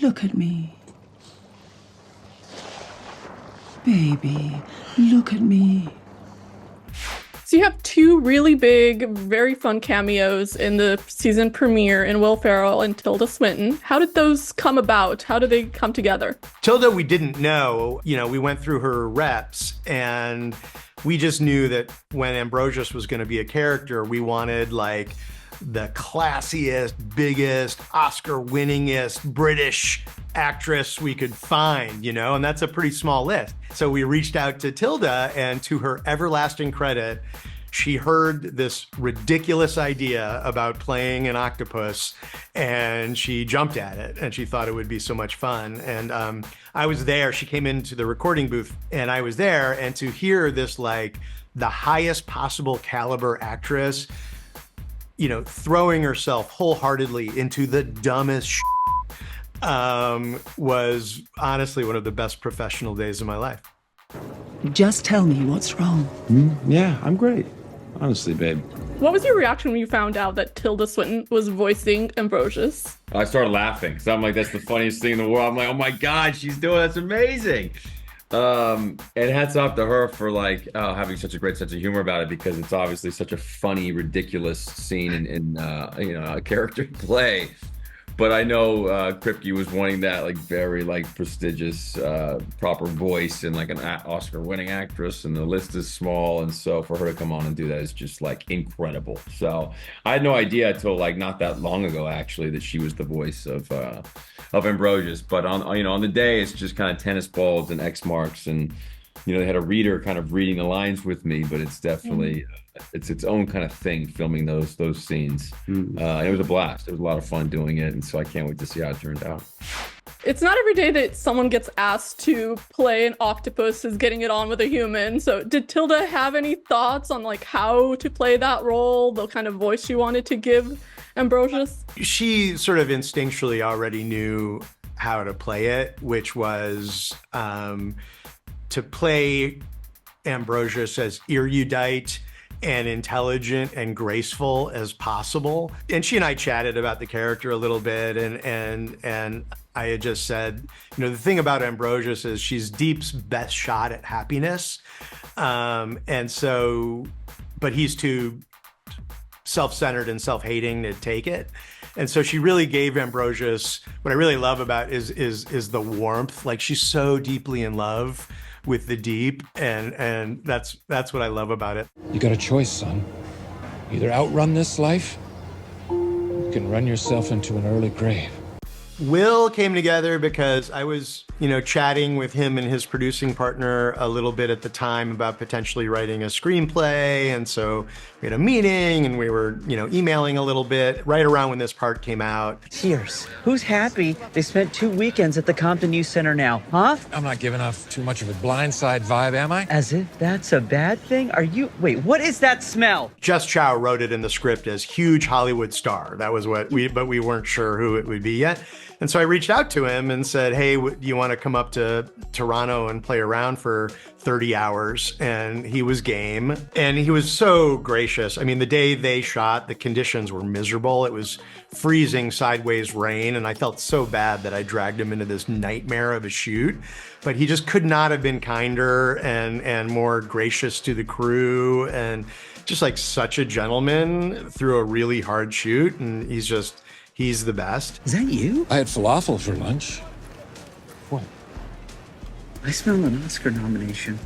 Look at me. Baby, look at me. So you have two really big, very fun cameos in the season premiere in Will Ferrell and Tilda Swinton. How did those come about? How did they come together? Tilda, we didn't know. We went through her reps, and we just knew that when Ambrosius was going to be a character, we wanted like the classiest, biggest, Oscar-winningest British actress we could find, and that's a pretty small list. So we reached out to Tilda, and to her everlasting credit, she heard this ridiculous idea about playing an octopus, and she jumped at it, and she thought it would be so much fun. And I was there. She came into the recording booth, and I was there, and to hear this, like, the highest possible caliber actress throwing herself wholeheartedly into the dumbest was honestly one of the best professional days of my life. Just tell me what's wrong. Yeah, I'm great. Honestly, babe. What was your reaction when you found out that Tilda Swinton was voicing Ambrosius? I started laughing because I'm like, that's the funniest thing in the world. I'm like, oh my God, she's doing that's amazing. And hats off to her for having such a great sense of humor about it, because it's obviously such a funny, ridiculous scene in a character play. But I know Kripke was wanting that very prestigious, proper voice and an Oscar-winning actress, and the list is small, and so for her to come on and do that is just incredible. So I had no idea until not that long ago actually that she was the voice of Ambrosius. But on the day, it's just kind of tennis balls and X marks, and they had a reader kind of reading the lines with me, but it's definitely it's its own kind of thing filming those scenes. And it was a blast. It was a lot of fun doing it, and so I can't wait to see how it turned out. It's not every day that someone gets asked to play an octopus is getting it on with a human. So did Tilda have any thoughts on how to play that role, the kind of voice she wanted to give Ambrosius? She sort of instinctually already knew how to play it, which was to play Ambrosius as erudite and intelligent and graceful as possible. And she and I chatted about the character a little bit, and I had just said, the thing about Ambrosius is she's Deep's best shot at happiness. And so, but he's too self-centered and self-hating to take it. And so she really gave Ambrosius, what I really love about is the warmth. She's so deeply in love with the deep, and that's what I love about it. You got a choice, son. Either outrun this life, or you can run yourself into an early grave. Will came together because I was, chatting with him and his producing partner a little bit at the time about potentially writing a screenplay. And so we had a meeting, and we were, emailing a little bit right around when this part came out. Cheers. Who's happy they spent 2 weekends at the Compton Youth Center now, huh? I'm not giving off too much of a blindside vibe, am I? As if that's a bad thing? Wait, what is that smell? Just Chow wrote it in the script as huge Hollywood star. That was but we weren't sure who it would be yet. And so I reached out to him and said, hey, do you want to come up to Toronto and play around for 30 hours? And he was game. And he was so gracious. I mean, the day they shot, the conditions were miserable. It was freezing sideways rain. And I felt so bad that I dragged him into this nightmare of a shoot. But he just could not have been kinder and more gracious to the crew. And just such a gentleman through a really hard shoot. And he's the best. Is that you? I had falafel for lunch. What? I smell an Oscar nomination.